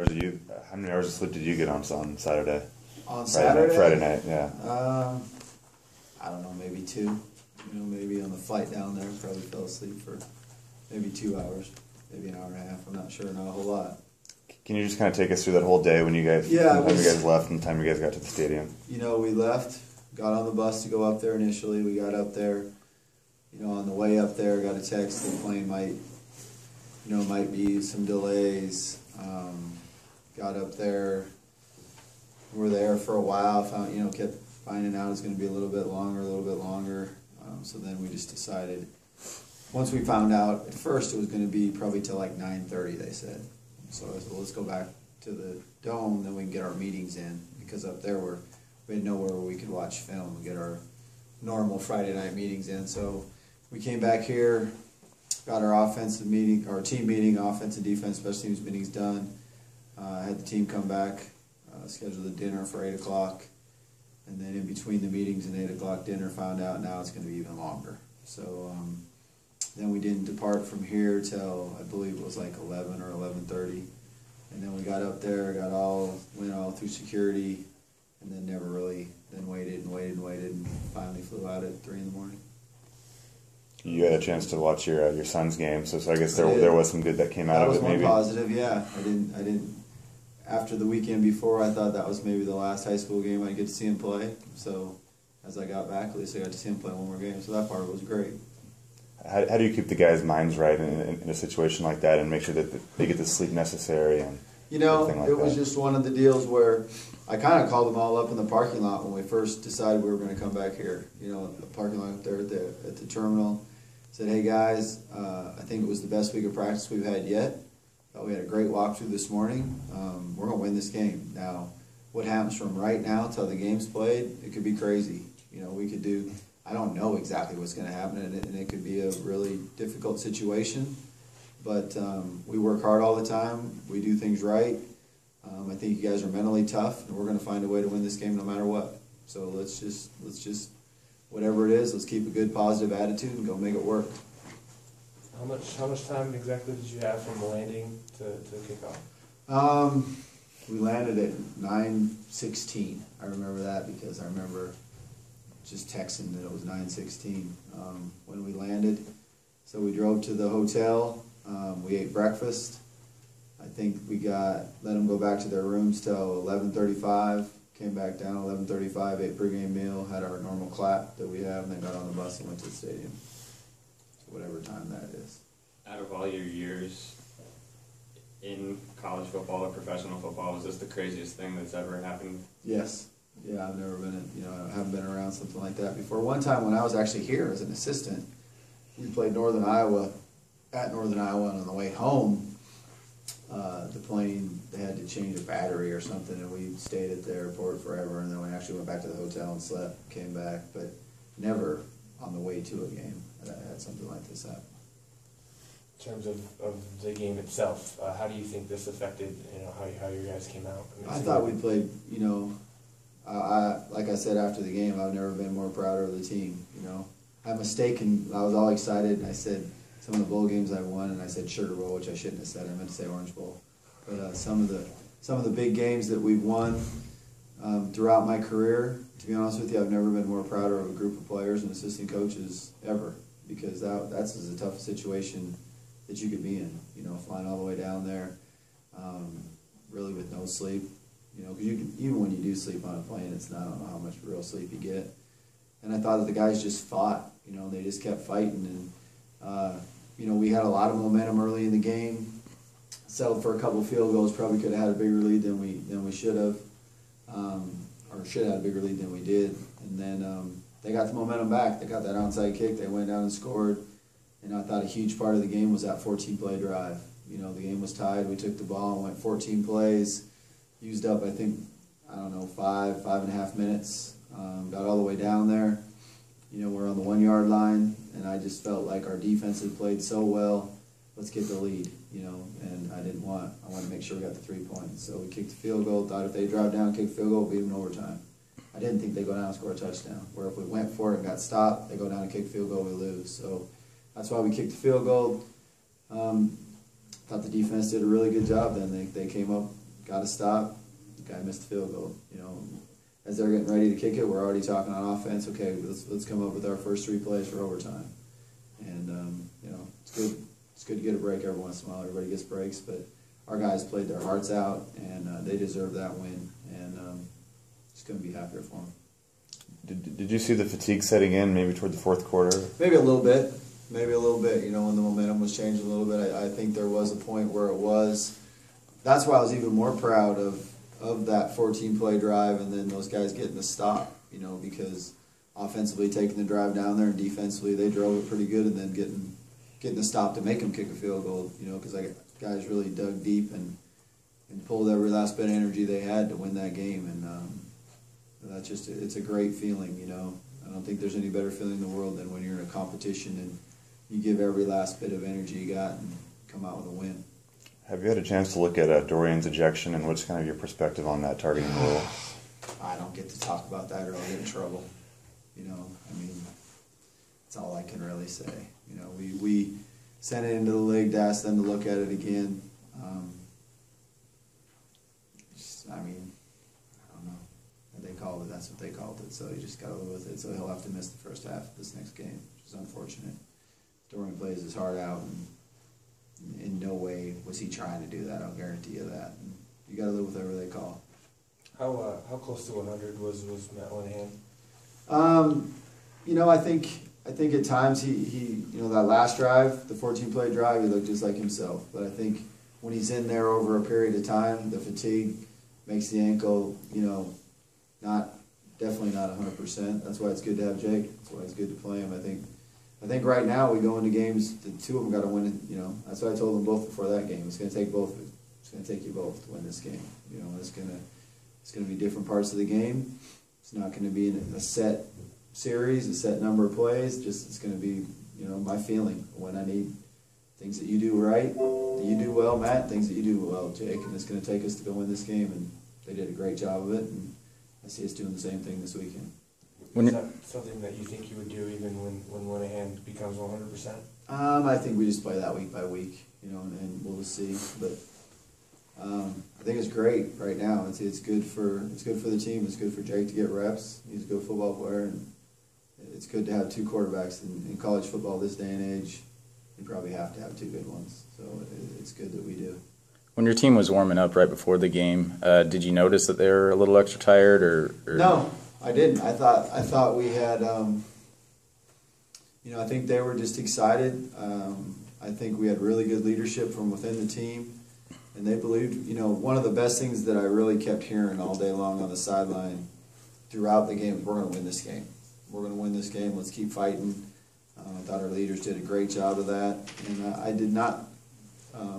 How many hours of sleep did you get on Saturday? On Saturday? Friday night, yeah. I don't know, maybe 2. You know, maybe on the flight down there, probably fell asleep for maybe 2 hours, maybe an hour and a half. I'm not sure, not a whole lot. Can you just kind of take us through that whole day when you guys, Yeah, from the time you guys left and the time you guys got to the stadium? You know, we left, got on the bus to go up there initially. We got up there. You know, on the way up there, got a text the plane might be some delays. Got up there. We're there for a while. Kept finding out it's going to be a little bit longer. So then we just decided. Once we found out, at first it was going to be probably till like 9:30. They said. So I said, well, let's go back to the dome, then we can get our meetings in, because up there we had nowhere where we could watch film and get our normal Friday night meetings in. So we came back here, got our offensive meeting, our team meeting, offense and defense, special teams meetings done. Had the team come back, scheduled a dinner for 8 o'clock, and then in between the meetings and 8 o'clock dinner, found out now it's going to be even longer. So then we didn't depart from here till I believe it was like 11 or 11:30, and then we got up there, went all through security, and then waited and finally flew out at 3 in the morning. You had a chance to watch your son's game, so I guess there was some good that came out of it. Maybe that was one positive, yeah. I didn't. After the weekend before, I thought that was maybe the last high school game I'd get to see him play. So as I got back, at least I got to see him play one more game. So that part was great. How do you keep the guys' minds right in a situation like that and make sure that they get the sleep necessary and everything like it was that? just one of the deals where I kind of called them all up in the parking lot when we first decided we were going to come back here. You know, the parking lot up there at the terminal. Said, hey guys, I think it was the best week of practice we've had yet. We had a great walkthrough this morning. We're going to win this game. Now, what happens from right now till the game's played, it could be crazy. You know, we could do, I don't know exactly what's going to happen, and it could be a really difficult situation. But we work hard all the time. We do things right. I think you guys are mentally tough, and we're going to find a way to win this game no matter what. So let's just whatever it is, let's keep a good positive attitude and go make it work. How much time exactly did you have from the landing to kick off? We landed at 9:16. I remember that because I remember just texting that it was 9:16 when we landed. So we drove to the hotel. We ate breakfast. I think we let them go back to their rooms till 11:35. Came back down 11:35, ate pregame meal, had our normal clap that we have, and then got on the bus and went to the stadium. Whatever time that is. Out of all your years in college football or professional football, was this the craziest thing that's ever happened? Yes. Yeah, I haven't been around something like that before. One time when I was actually here as an assistant, we played Northern Iowa, and on the way home, the plane, they had to change a battery or something, and we stayed at the airport forever, and then we actually went back to the hotel and slept, came back, but never on the way to a game had something like this happen. In terms of the game itself, how do you think this affected how your guys came out? I thought we played, like I said after the game, I've never been more prouder of the team. I was all excited, and I said some of the bowl games I won, and I said Sugar Bowl, which I shouldn't have said. I meant to say Orange Bowl. But some of the big games that we've won throughout my career, to be honest with you, I've never been more prouder of a group of players and assistant coaches ever, because that's as a tough situation that you could be in, flying all the way down there, really with no sleep, because even when you do sleep on a plane, I don't know how much real sleep you get. And I thought that the guys just fought, they just kept fighting, and we had a lot of momentum early in the game, settled for a couple field goals, probably could have had a bigger lead than we should have, or should have had a bigger lead than we did, and then they got the momentum back. They got that onside kick, they went down and scored. And I thought a huge part of the game was that 14-play drive. The game was tied. We took the ball and went 14 plays, used up, I think, 5.5 minutes, got all the way down there. We're on the 1-yard line, and I just felt like our defense had played so well. Let's get the lead, and I wanted to make sure we got the 3 points. So we kicked the field goal, thought if they drive down, kick the field goal, beat them in overtime. I didn't think they'd go down and score a touchdown, where if we went for it and got stopped, they go down and kick the field goal, we lose. So that's why we kicked the field goal. Thought the defense did a really good job then. They came up got to stop. The guy missed the field goal. You know, as they're getting ready to kick it, we're already talking on offense. Okay, let's come up with our first 3 plays for overtime. And you know, it's good. It's good to get a break every once in a while. Everybody gets breaks, but our guys played their hearts out, and they deserve that win. And just couldn't be happier for them. Did you see the fatigue setting in maybe toward the fourth quarter? Maybe a little bit. Maybe a little bit. You know, when the momentum was changing a little bit, I think there was a point where it was. That's why I was even more proud of that 14-play drive, and then those guys getting the stop. You know, because offensively taking the drive down there, and defensively they drove it pretty good, and then getting the stop to make them kick a field goal. You know, because guys really dug deep and pulled every last bit of energy they had to win that game, and that's just it's a great feeling. You know, I don't think there's any better feeling in the world than when you're in a competition and you give every last bit of energy you got and come out with a win. Have you had a chance to look at Dorian's ejection, and what's kind of your perspective on that targeting rule? I don't get to talk about that or I'll get in trouble. You know, I mean, that's all I can really say. You know, we sent it into the league to ask them to look at it again. I mean, I don't know. They called it, that's what they called it, so you just got to live with it. So he'll have to miss the first half of this next game, which is unfortunate. Dorian plays his heart out, and in no way was he trying to do that. I'll guarantee you that. And you got to live with whatever they call. How close to 100 was Matt Linehan? You know, I think at times he you know, that last drive, the 14-play drive, he looked just like himself. But I think when he's in there over a period of time, the fatigue makes the ankle, you know, definitely not 100%. That's why it's good to have Jake. That's why it's good to play him. I think right now we go into games, the 2 of them got to win it. You know, that's what I told them both before that game. It's going to take both. It's going to take you both to win this game. You know, it's going to be different parts of the game. It's not going to be in a set series, a set number of plays. Just it's going to be, you know, my feeling when I need things that you do right, that you do well, Matt. Things that you do well, Jake. And it's going to take us to go win this game. And they did a great job of it. And I see us doing the same thing this weekend. Is that something that you think you would do even when Linehan becomes 100%? I think we just play that week by week, you know, and we'll just see. But I think it's great right now. It's good for the team. It's good for Jake to get reps. He's a good football player, and it's good to have 2 quarterbacks in college football this day and age. You probably have to have 2 good ones, so it's good that we do. When your team was warming up right before the game, did you notice that they were a little extra tired, or? No, I didn't. I thought we had, you know, I think they were just excited. I think we had really good leadership from within the team, and they believed. You know, one of the best things that I really kept hearing all day long on the sideline throughout the game is, "We're going to win this game. We're going to win this game. Let's keep fighting." I thought our leaders did a great job of that, and I did not.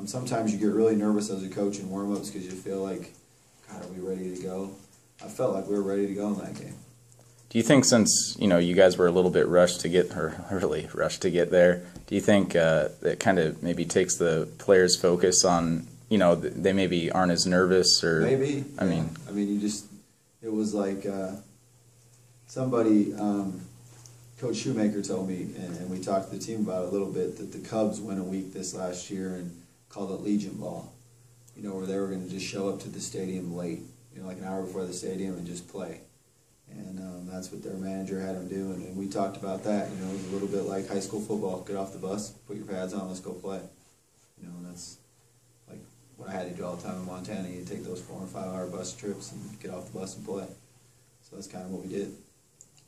Sometimes you get really nervous as a coach in warm-ups because you feel like, God, are we ready to go? I felt like we were ready to go in that game. Do you think, since you guys were a little bit rushed to get, or really rushed to get there, do you think that kind of maybe takes the players' focus on, they maybe aren't as nervous, or maybe? I mean, it was like somebody, Coach Shoemaker told me, and we talked to the team about it a little bit, that the Cubs went a week this last year and called it Legion Ball, where they were going to just show up to the stadium late, like an hour before the stadium and just play. And that's what their manager had them do, and we talked about that. It was a little bit like high school football. Get off the bus, put your pads on, let's go play. And that's like what I had to do all the time in Montana. You take those 4 and 5 hour bus trips and get off the bus and play. So that's kind of what we did.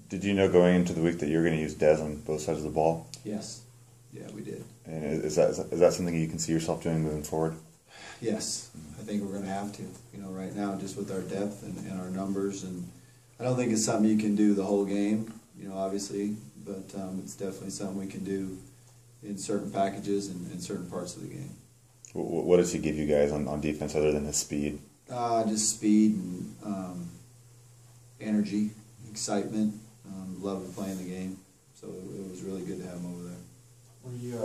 Did you know going into the week that you were going to use Dez on both sides of the ball? Yes. Yeah, we did. And is that something you can see yourself doing moving forward? Yes. I think we're going to have to. Right now, just with our depth and our numbers, and I don't think it's something you can do the whole game, obviously, but it's definitely something we can do in certain packages and in certain parts of the game. What does he give you guys on defense other than his speed? Just speed and energy, excitement, love of playing the game. So it was really good to have him over there. Were you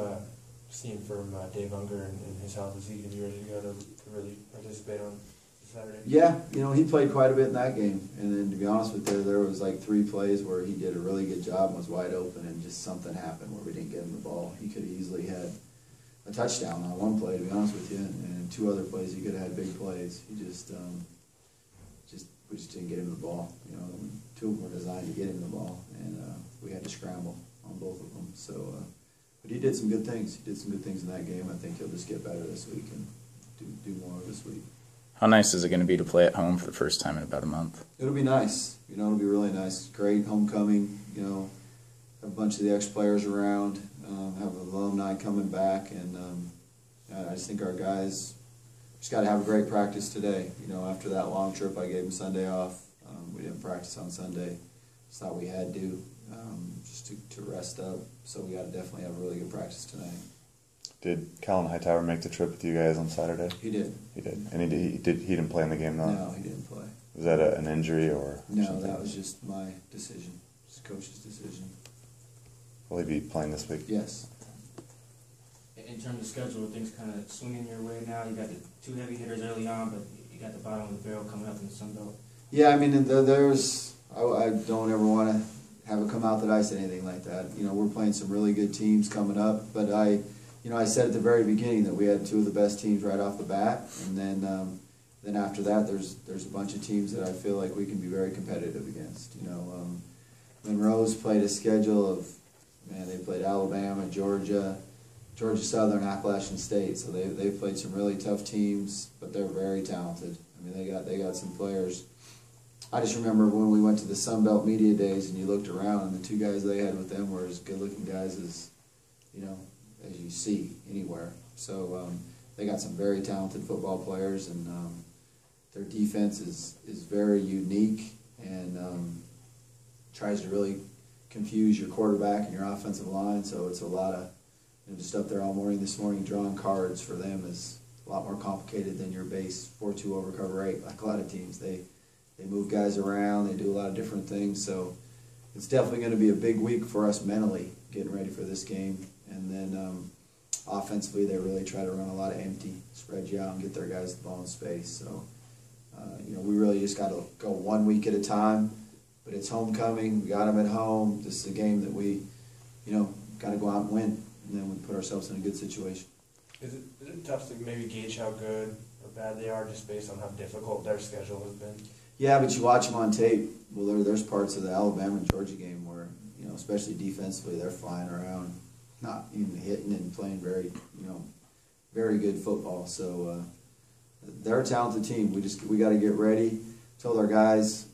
seeing from Dave Unger and his health? Is he going to be ready to go to really participate on Saturday? Yeah, he played quite a bit in that game. And then, to be honest with you, there was like 3 plays where he did a really good job and was wide open, and just something happened where we didn't get him the ball. He could have easily had a touchdown on one play, to be honest with you, and 2 other plays he could have had big plays. He we just didn't get him the ball. 2 of them were designed to get him the ball, and we had to scramble on both of them. So, but he did some good things. He did some good things in that game. I think he'll just get better this week and do more this week. How nice is it going to be to play at home for the first time in about a month? It'll be nice. It'll be really nice. Great homecoming. Have a bunch of the ex-players around. Have alumni coming back, and I just think our guys just got to have a great practice today. After that long trip, I gave them Sunday off. We didn't practice on Sunday. Just thought we had to, just to rest up. So we got to definitely have a really good practice tonight. Did Callan Hightower make the trip with you guys on Saturday? He did. He did. And he didn't play in the game, though? No, he didn't play. Was that an injury or No, something? that was just my decision. Just coach's decision. Will he be playing this week? Yes. In terms of schedule, are things kind of swinging your way now? You got the 2 heavy hitters early on, but you got the bottom of the barrel coming up in the Sun Belt. Yeah, I mean, I don't ever want to have it come out that I said anything like that. We're playing some really good teams coming up, but I said at the very beginning that we had 2 of the best teams right off the bat, and then after that, there's a bunch of teams that I feel like we can be very competitive against. Monroe's played a schedule of, they played Alabama, Georgia Southern, Appalachian State, so they've played some really tough teams, but they're very talented. I mean, they got some players. I just remember when we went to the Sun Belt Media Days and you looked around, and the 2 guys they had with them were as good-looking guys as you see anywhere. So they got some very talented football players, and their defense is very unique and tries to really confuse your quarterback and your offensive line. So it's a lot of just up there all morning this morning drawing cards for them is a lot more complicated than your base 4-2 over cover 8. Like a lot of teams, they move guys around, they do a lot of different things. So it's definitely going to be a big week for us mentally, getting ready for this game. And then offensively, they really try to run a lot of empty, spread you out, and get their guys the ball in space. So we really just got to go 1 week at a time. But it's homecoming. We got them at home. This is a game that we, got to go out and win, and then we put ourselves in a good situation. Is it tough to maybe gauge how good or bad they are just based on how difficult their schedule has been? Yeah, but you watch them on tape. Well, there's parts of the Alabama and Georgia game where, especially defensively, they're flying around, not even hitting and playing very, very good football. So they're a talented team. We got to get ready. Told our guys,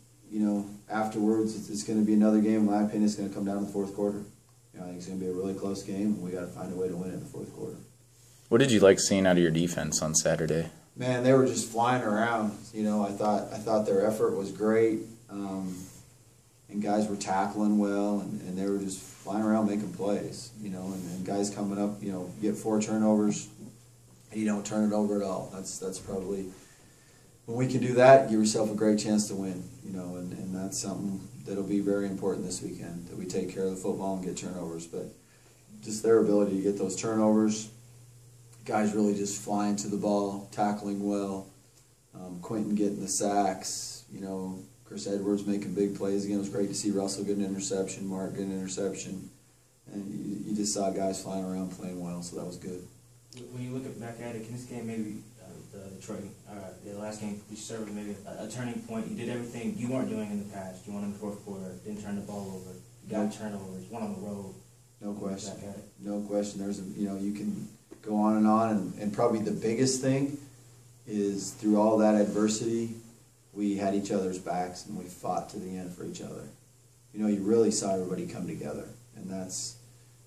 afterwards it's going to be another game. In my opinion, it's going to come down to the 4th quarter. I think it's going to be a really close game, and we got to find a way to win it in the 4th quarter. What did you like seeing out of your defense on Saturday? Man, they were just flying around. I thought their effort was great, and guys were tackling well, and they were just flying around making plays. And guys coming up, you get 4 turnovers, and you don't turn it over at all. That's probably, when we can do that, give yourself a great chance to win. And that's something that'll be very important this weekend, that we take care of the football and get turnovers. But just their ability to get those turnovers, guys really just flying to the ball, tackling well, Quentin getting the sacks, Chris Edwards making big plays again. It was great to see Russell get an interception, Mark get an interception, and you just saw guys flying around playing well, so that was good. When you look back at it, can this game maybe, the Detroit, the last game, which served as maybe a turning point? You did everything you weren't doing in the past. You won in the 4th quarter, didn't turn the ball over, you got turnovers, won on the road. No question. No question. There's you can go on, and probably the biggest thing is through all that adversity, we had each other's backs and we fought to the end for each other. You really saw everybody come together, and that's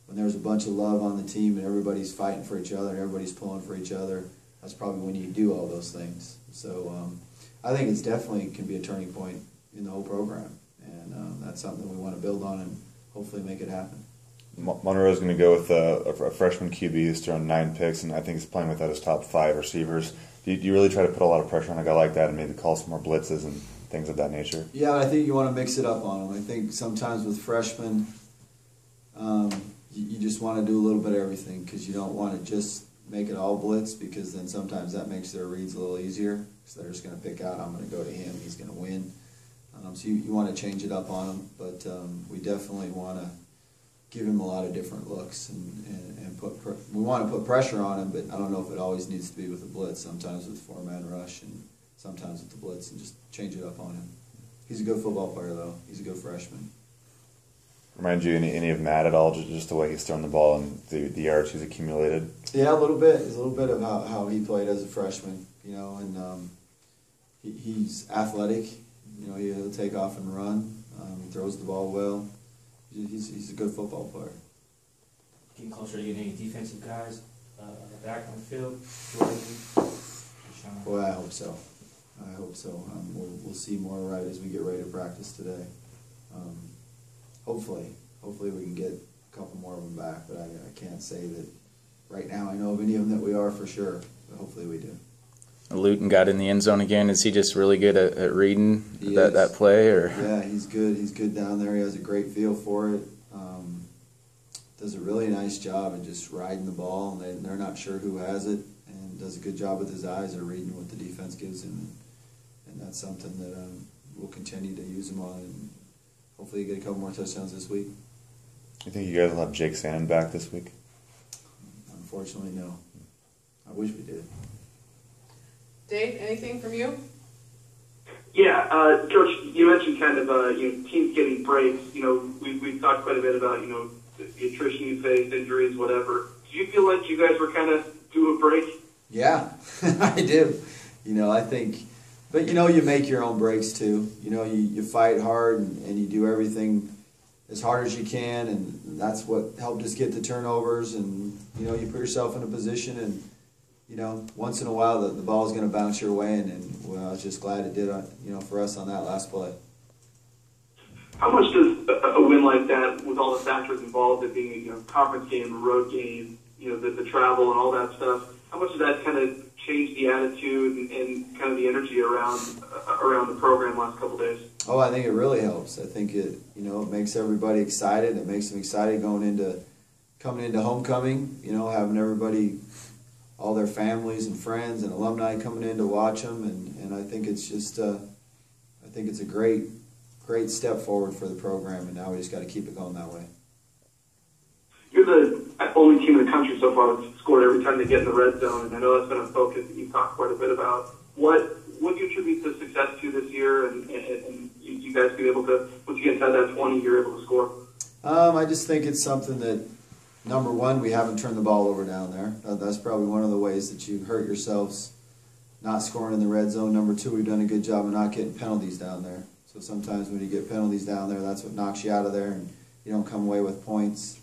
when there's a bunch of love on the team and everybody's fighting for each other and everybody's pulling for each other. That's probably when you do all those things. So I think it's definitely can be a turning point in the whole program, and that's something we want to build on and hopefully make it happen. Monroe's going to go with a freshman QB who's thrown 9 picks, and I think he's playing without his top 5 receivers. Do you really try to put a lot of pressure on a guy like that and maybe call some more blitzes and things of that nature? Yeah, I think you want to mix it up on him. I think sometimes with freshmen, you just want to do a little bit of everything, because you don't want to just make it all blitz, because then sometimes that makes their reads a little easier, because they're just going to pick out, I'm going to go to him, he's going to win. So you want to change it up on them, but we definitely want to give him a lot of different looks and we want to put pressure on him, but I don't know if it always needs to be with the blitz. Sometimes with 4-man rush and sometimes with the blitz, and just change it up on him. He's a good football player, though. He's a good freshman. Remind you any of Matt at all? Just the way he's throwing the ball and the yards he's accumulated. Yeah, a little bit. It's a little bit of how he played as a freshman, and he's athletic. He'll take off and run. He throws the ball well. He's a good football player. Getting closer to getting any defensive guys back on the field. Boy, I hope so. We'll see more right as we get ready to practice today. Hopefully we can get a couple more of them back, but I can't say that right now I know of any of them that we are for sure, but hopefully we do. Luton got in the end zone again. Is he just really good at reading that play? Or? Yeah, he's good. He's good down there. He has a great feel for it. Does a really nice job of just riding the ball, and they're not sure who has it, and does a good job with his eyes of reading what the defense gives him. And that's something that we'll continue to use him on, and hopefully get a couple more touchdowns this week. You think you guys will have Jake Sannon back this week? Unfortunately, no. I wish we did. Dave, anything from you? Yeah, Coach, you mentioned kind of teams getting breaks. We've talked quite a bit about the attrition you faced, injuries, whatever. Do you feel like you guys were kind of due a break? Yeah, I do. I think, but you make your own breaks too. You fight hard and you do everything as hard as you can, and that's what helped us get the turnovers. And you put yourself in a position, and once in a while the ball is going to bounce your way, and I was just glad it did. For us on that last play. How much does a win like that, with all the factors involved, it being a conference game, a road game, the travel and all that stuff, how much does that kind of change the attitude and kind of the energy around the program last couple of days? Oh, I think it really helps. I think it it makes everybody excited. It makes them excited coming into homecoming. Having everybody, all their families and friends and alumni coming in to watch them, and I think it's just I think it's a great step forward for the program, and now we just got to keep it going that way. You're the only team in the country so far that's scored every time they get in the red zone, and I know that's been a focus that you've talked quite a bit about. What do you attribute the success to this year, and you guys be able to, once you get inside that 20, you're able to score? I just think it's something that, number one, we haven't turned the ball over down there. That's probably one of the ways that you hurt yourselves, not scoring in the red zone. Number two, we've done a good job of not getting penalties down there. So sometimes when you get penalties down there, that's what knocks you out of there, and you don't come away with points.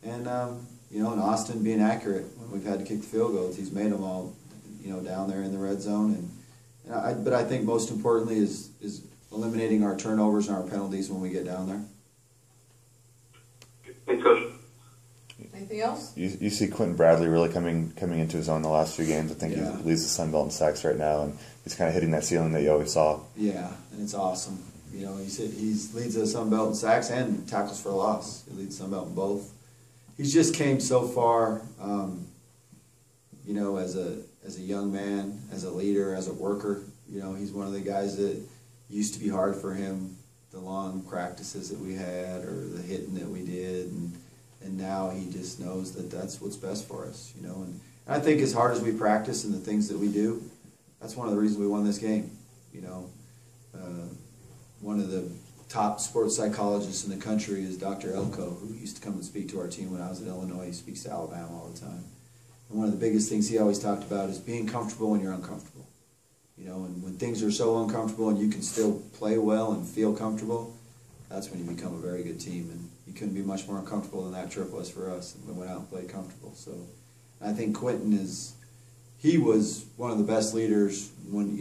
And and Austin being accurate when we've had to kick the field goals, he's made them all, down there in the red zone. But I think most importantly is eliminating our turnovers and our penalties when we get down there. Thanks, Coach. Anything else? You see Quentin Bradley really coming into his own the last few games. I think Yeah. he leads the Sun Belt in sacks right now, and he's kind of hitting that ceiling that you always saw. Yeah, and it's awesome. He leads the Sun Belt in sacks and tackles for a loss. He leads Sun Belt in both. He's just came so far, as a young man, as a leader, as a worker. He's one of the guys that used to be hard for him, the long practices that we had or the hitting that we did, and now he just knows that that's what's best for us. And I think as hard as we practice and the things that we do, that's one of the reasons we won this game. One of the top sports psychologists in the country is Dr. Elko, who used to come and speak to our team when I was at Illinois. He speaks to Alabama all the time. And one of the biggest things he always talked about is being comfortable when you're uncomfortable. And when things are so uncomfortable and you can still play well and feel comfortable, that's when you become a very good team. And you couldn't be much more uncomfortable than that trip was for us. And we went out and played comfortable. So I think Quentin he was one of the best leaders when,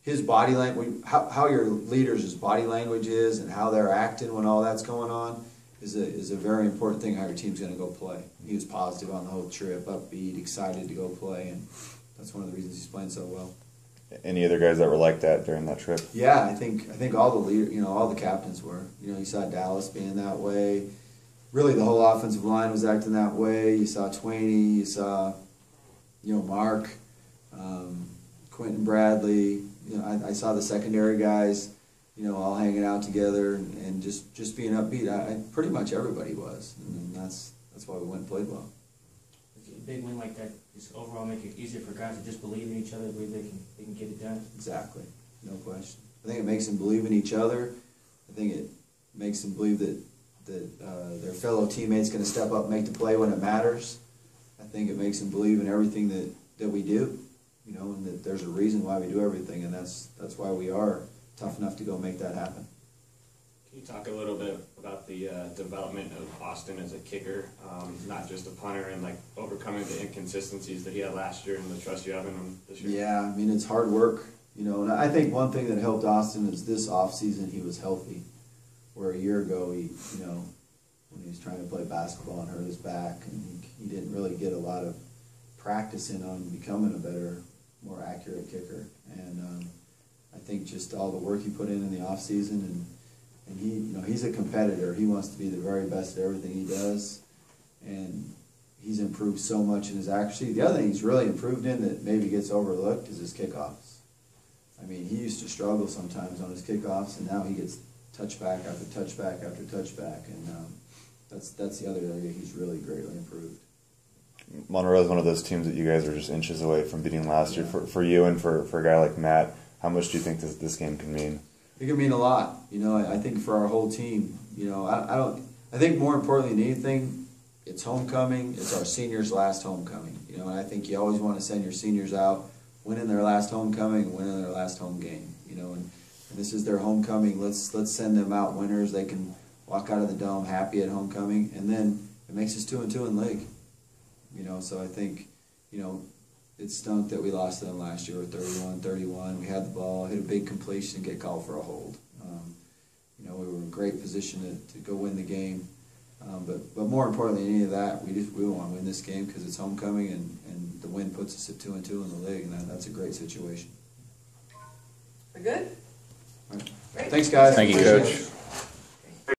his body language, how your leaders' body language is and how they're acting when all that's going on is a very important thing how your team's going to go play. He was positive on the whole trip, upbeat, excited to go play, and that's one of the reasons he's playing so well. Any other guys that were like that during that trip? Yeah, I think all the leaders, all the captains were. You saw Dallas being that way. Really, the whole offensive line was acting that way. You saw Twaney, you saw, Mark, Quentin Bradley. I saw the secondary guys, all hanging out together and just being upbeat. I pretty much everybody was, and that's why we went and played well. A big win like that just overall make it easier for guys to just believe in each other, believe they can get it done. Exactly, no question. I think it makes them believe in each other. I think it makes them believe that their fellow teammates going to step up and make the play when it matters. I think it makes them believe in everything that we do, and that there's a reason why we do everything, and that's why we are tough enough to go make that happen. Can you talk a little bit about the development of Austin as a kicker, not just a punter, and like overcoming the inconsistencies that he had last year and the trust you have in him this year? Yeah, I mean, it's hard work, and I think one thing that helped Austin is this offseason he was healthy, where a year ago he, when he was trying to play basketball and hurt his back, and he didn't really get a lot of practice in on becoming a better, more accurate kicker. And I think just all the work he put in the off season, and he, he's a competitor. He wants to be the very best at everything he does, and he's improved so much in his accuracy. The other thing he's really improved in that maybe gets overlooked is his kickoffs. I mean, he used to struggle sometimes on his kickoffs, and now he gets touchback after touchback after touchback, and that's the other area he's really greatly improved. Monroe is one of those teams that you guys are just inches away from beating last year. For you and for a guy like Matt, how much do you think this game can mean? It can mean a lot. I think for our whole team, I think more importantly than anything, it's homecoming. It's our seniors' last homecoming. And I think you always want to send your seniors out winning their last homecoming and winning their last home game. And this is their homecoming. Let's send them out winners. They can walk out of the dome happy at homecoming, and then it makes us 2-2 in league. So I think, it stunk that we lost to them last year with 31-31. We had the ball, hit a big completion, and get called for a hold. We were in great position to go win the game. But more importantly than any of that, we want to win this game because it's homecoming, and the win puts us at 2-2 in the league, and that's a great situation. We're good? All right. Great. Thanks, guys. Thank you, Appreciate Coach. it.